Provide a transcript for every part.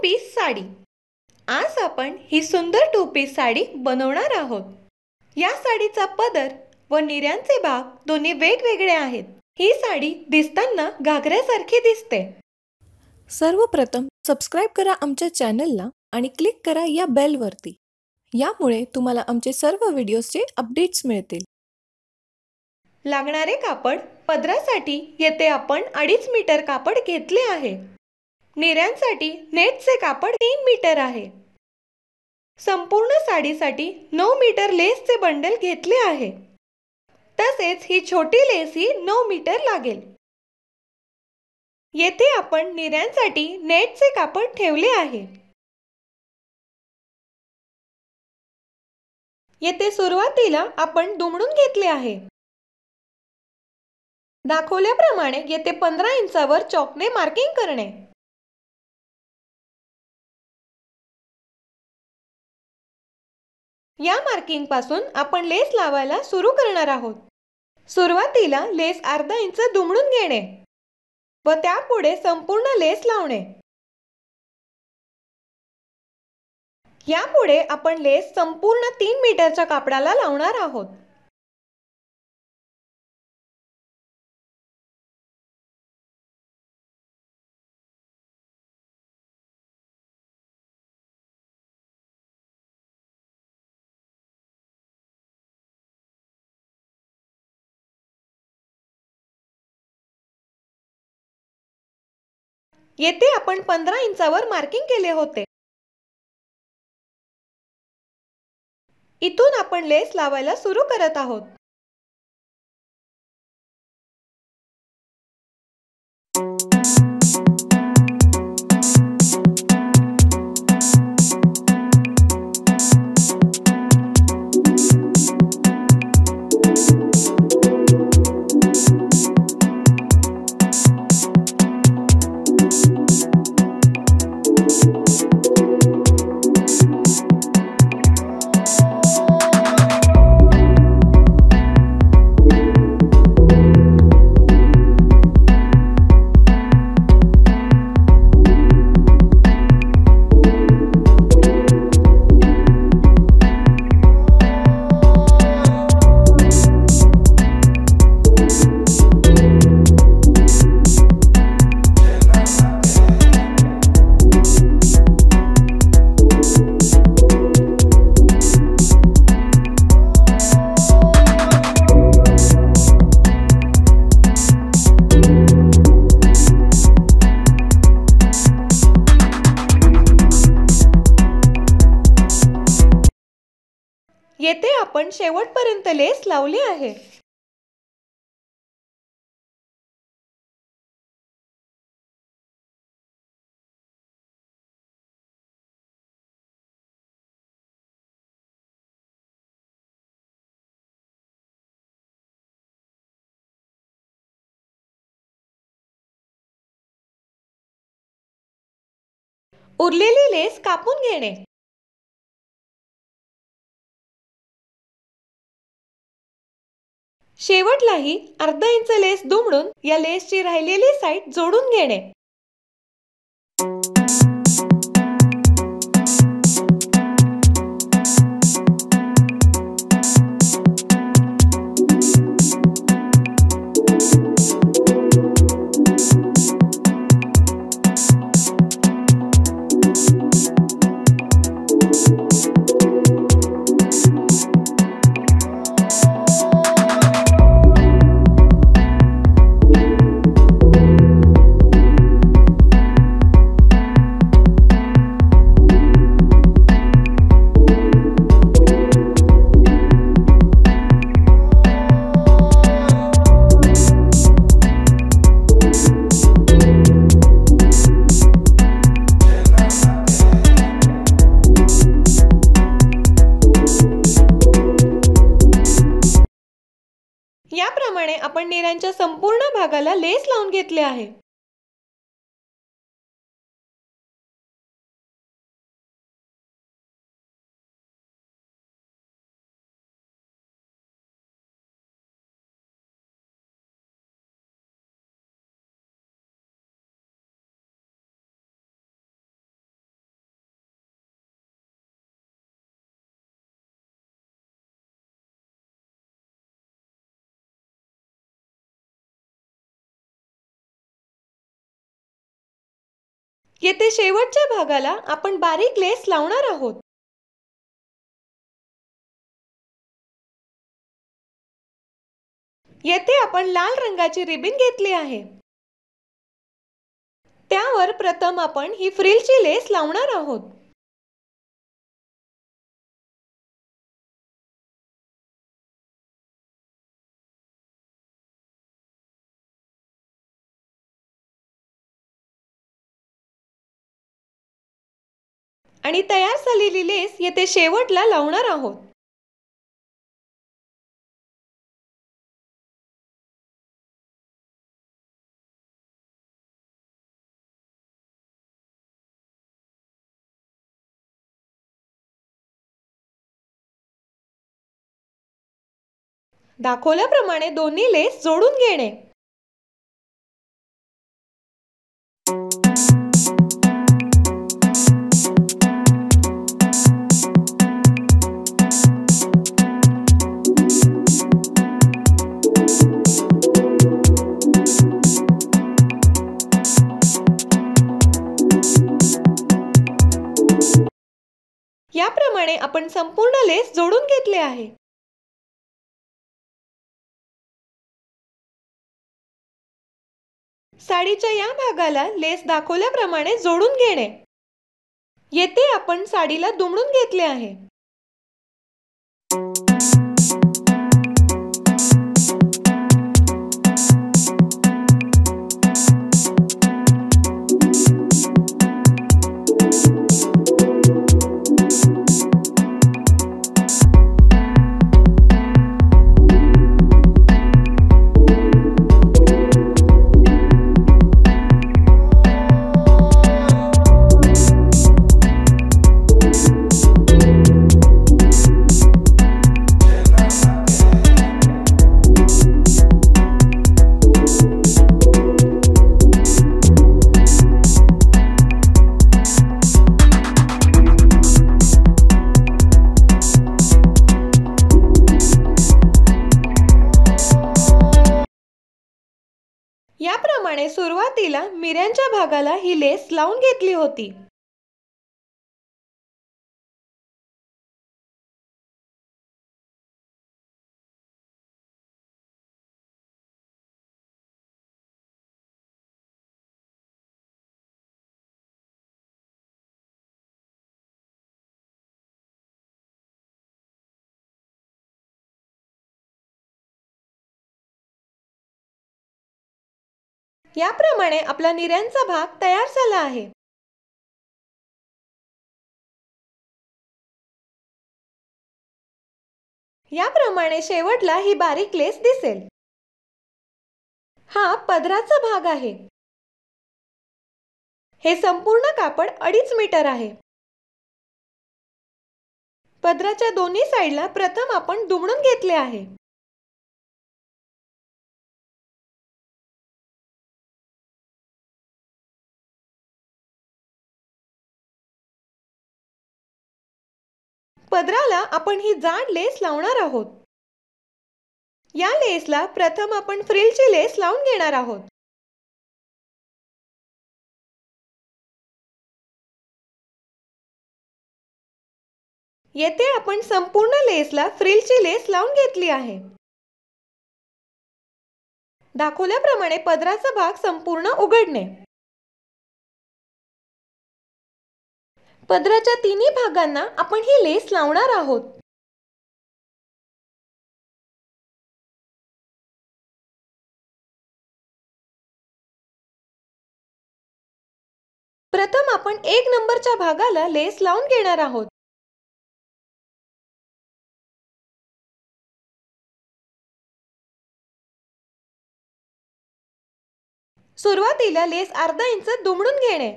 Piece sari. आज आपण ही सुंदर 2 पीस साडी बनवणार आहोत। या साडीचा पदर व निर्यांचे भाग दोन्ही वेगवेगळे आहेत। ही साडी दिसताना घागऱ्यासारखी दिसते। सर्वप्रथम सबस्क्राइब करा आमच्या चॅनलला आणि क्लिक करा या बेल वरती। यामुळे तुम्हाला आमचे सर्व व्हिडिओजचे अपडेट्स मिळतील। लागणारे कापड पदरासाठी येथे आपण 2.5 मीटर कापड घेतले आहे। निर्यांसाठी नेटचे कापड 3 मीटर आहे। संपूर्ण साडीसाठी 9 मीटर लेसचे बंडल घेतले आहे। तसेच ही छोटी लेस ही 9 मीटर लागेल। येथे आपण निर्यांसाठी नेटचे कापड ठेवले आहे। येथे सुरुवातीला आपण दुमडून घेतले आहे। दाखवल्याप्रमाणे येथे 15 इंचावर चॉकने मार्किंग करणे। या मार्किंग पासून आपण लेस लावायला सुरू करणार आहोत। सुरुवातीला लेस अर्धा इंच दुमडून घेणे व त्यापुढे संपूर्ण लेस लावणे। यापुढे आपण लेस संपूर्ण 3 मीटरच्या कापडाला लावणार आहोत। येथे आपण 15 इंचावर मार्किंग केले होते। इथून आपण लेस लावायला सुरू करत आहोत। येथे आपण शेवटपर्यंत लेस लावली आहे। उरलेली लेस कापून घेणे। शेवटलाही अर्धा इंच लेस दुमडून या लेसची राहिलेली साइड जोडून घेणे। याप्रमाणे आपण निर्यांच्या संपूर्ण भागाला लेस लावून घेतले आहे। येथे शेवटच्या भागाला आपण बारीक लेस लावणार आहोत. येथे आपण लाल रंगाची रिबीन घेतली आहे. त्यावर प्रथम आपण ही फ्रिलची लेस लावणार आहोत. आणि तयार झालेली लेस येथे शेवटला लावणार आहोत. दाखवल्याप्रमाणे दोन्ही लेस जोडून घेणे. याप्रमाणे आपण संपूर्ण लेस जोडून घेतले आहे. साडीच्या या भागाला लेस दाखवल्याप्रमाणे जोडून घेणे. येथे आपण साडीला दुमडून घेतले आहे. याप्रमाणे सुरुवातीला मिऱ्यांच्या भागाला ही लेस लावून घेतली होती. याप्रमाणे आपला निऱ्यांचा भाग तयार झाला आहे. याप्रमाणे शेवटला ही बारीक लेस दिसेल. हा पदराचा भाग आहे. हे संपूर्ण कापड 2.5 मीटर आहे. पदराच्या दोन्ही साइडला प्रथम आपण दुमडून घेतले आहे. पदराला आपण ही जाड लेस लावणार आहोत. या लेसला प्रथम आपण फ्रिलची लेस लावून घेणार आहोत. येथे आपण संपूर्ण लेसला फ्रिलची लेस लावून घेतली आहे. दाखवल्याप्रमाणे पदराचा भाग संपूर्ण उघडणे. पदराच्या तिन्ही भागांना आपण ही लेस लावणार आहोत. प्रथम आपण 1 नंबरच्या भागाला लेस लावून घेणार आहोत. सुरुवातीला लेस अर्धा इंच दुमडून घेणे.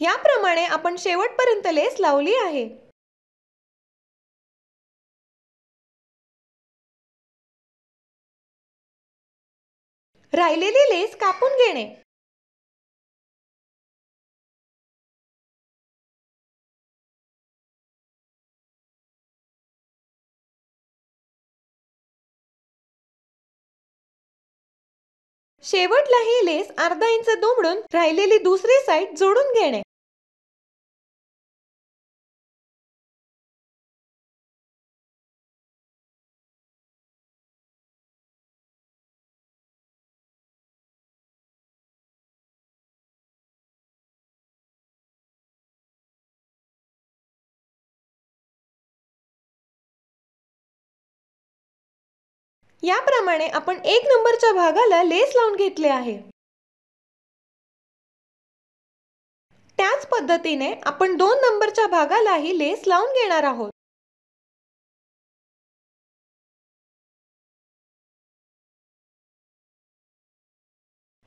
याप्रमाणे आपण शेवटपर्यंत लेस लावली आहे. राहिलेली लेस कापून घेणे. शेवटला ही लेस अर्धा इंच दुमडून राहिलेली दुसरी साइड जोडून घेणे. याप्रमाणे आपण 1 नंबरच्या भागाला लेस लावून घेतले आहे. त्याच पद्धतीने आपण 2 नंबरच्या भागालाही लेस लावून घेणार आहोत.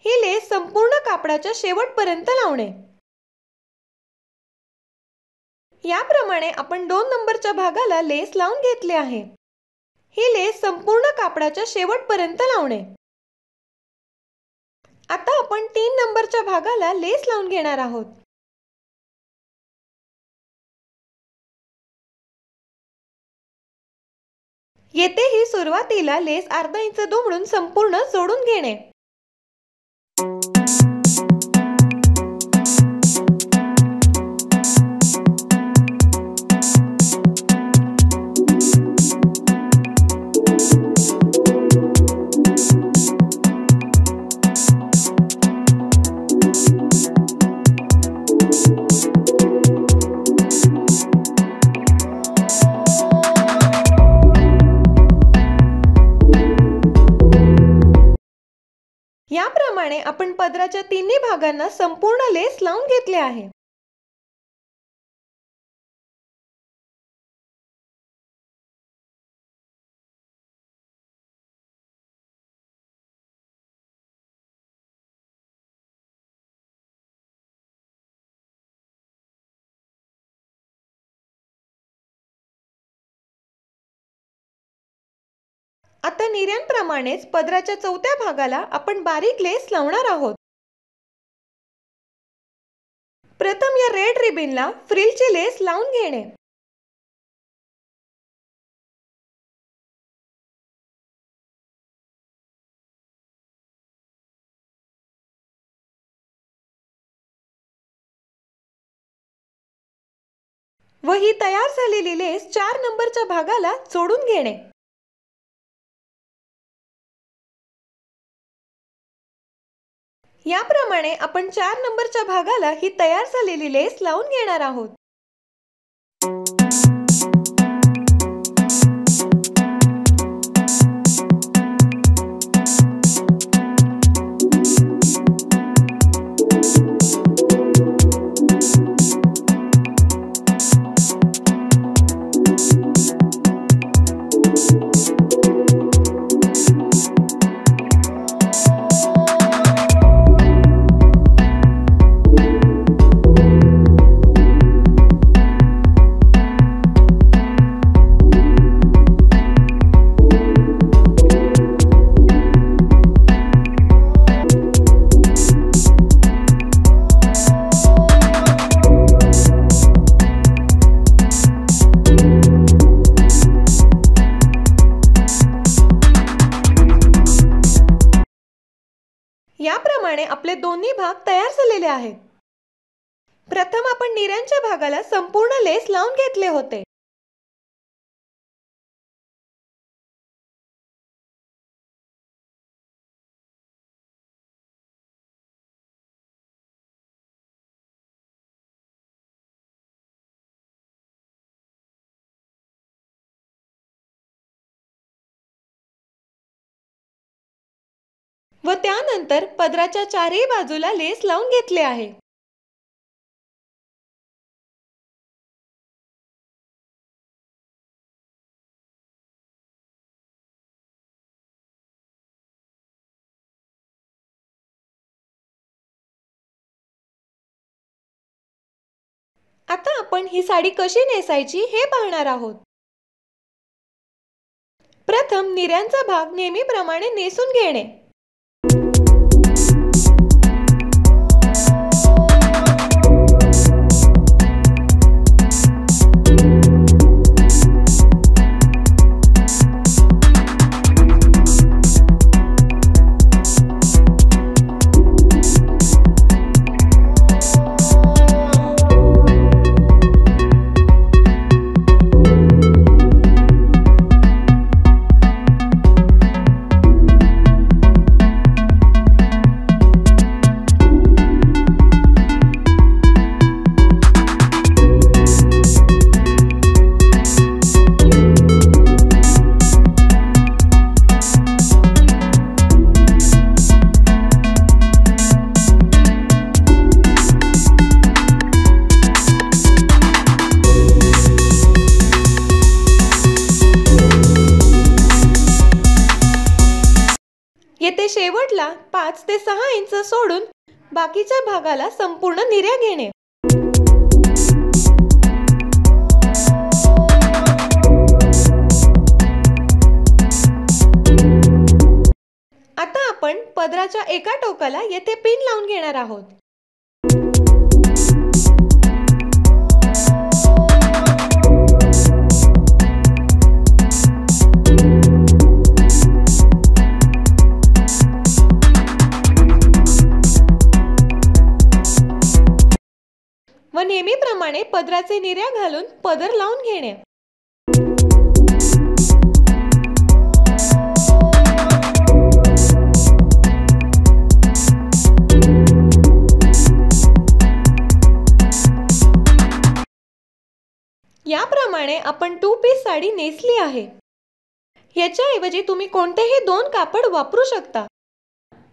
ही लेस संपूर्ण कापडाच्या शेवटपर्यंत लावणे. याप्रमाणे आपण 2 नंबरच्या भागाला लेस लावून घेतले आहे. ही लेस संपूर्ण कापडाच्या शेवटपर्यंत लावणे. आता आपण 3 नंबरच्या भागाला लेस लावून घेणार आहोत. येथेही सुरुवातीला लेस अर्धा इंच दुमडून संपूर्ण जोडून घेणे. याप्रमाणे आपण पदराच्या तिन्ही भागांना संपूर्ण लेस लावून घेतले आहे. आता निऱ्यांप्रमाणेच पदराच्या चौथ्या भागाला आपण बारीक लेस लावणार आहोत. प्रथम या रेड रिबनला फ्रिलची लेस लावून घेणे. व ही तयार झालेली लेस 4 नंबरच्या भागाला जोडून घेणे. याप्रमाणे आपण 4 नंबरच्या भागाला ही तयार झालेली लेस लावून घेणार आहोत. याप्रमाणे आपले दोन्ही भाग तयार झालेले आहेत. प्रथम आपण निऱ्यांच्या भागाला संपूर्ण लेस लावून घेतले होते. व त्यानंतर पदराच्या चारही बाजूला लेस लावून घेतले आहे. आता आपण ही साडी कशी नेसायची हे पाहणार आहोत। प्रथम निऱ्यांचा भाग नेहमीप्रमाणे नेसून घेणे। येथे शेवटला 5 ते 6 इंच सोडून बाकीच्या भागाला संपूर्ण निऱ्या घेणे। आता आपण पदराच्या एका टोकाला येथे पिन लावून घेणार आहोत। व नेहमीप्रमाणे पदराचे निऱ्या घालून पदर लावून घेणे। याप्रमाणे आपण 2 पीस साडी नेसली आहे। याच्याऐवजी तुम्ही कोणतेही 2 कापड वापरू शकता।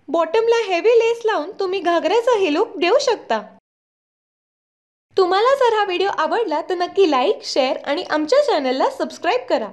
बॉटमला हेवी लेस लावून तुम्ही घागऱ्याचा लुक देऊ शकता। तुम्हाला जर हा व्हिडिओ आवडला तर नक्की लाईक, शेअर आणि आमच्या चॅनलला सबस्क्राइब करा।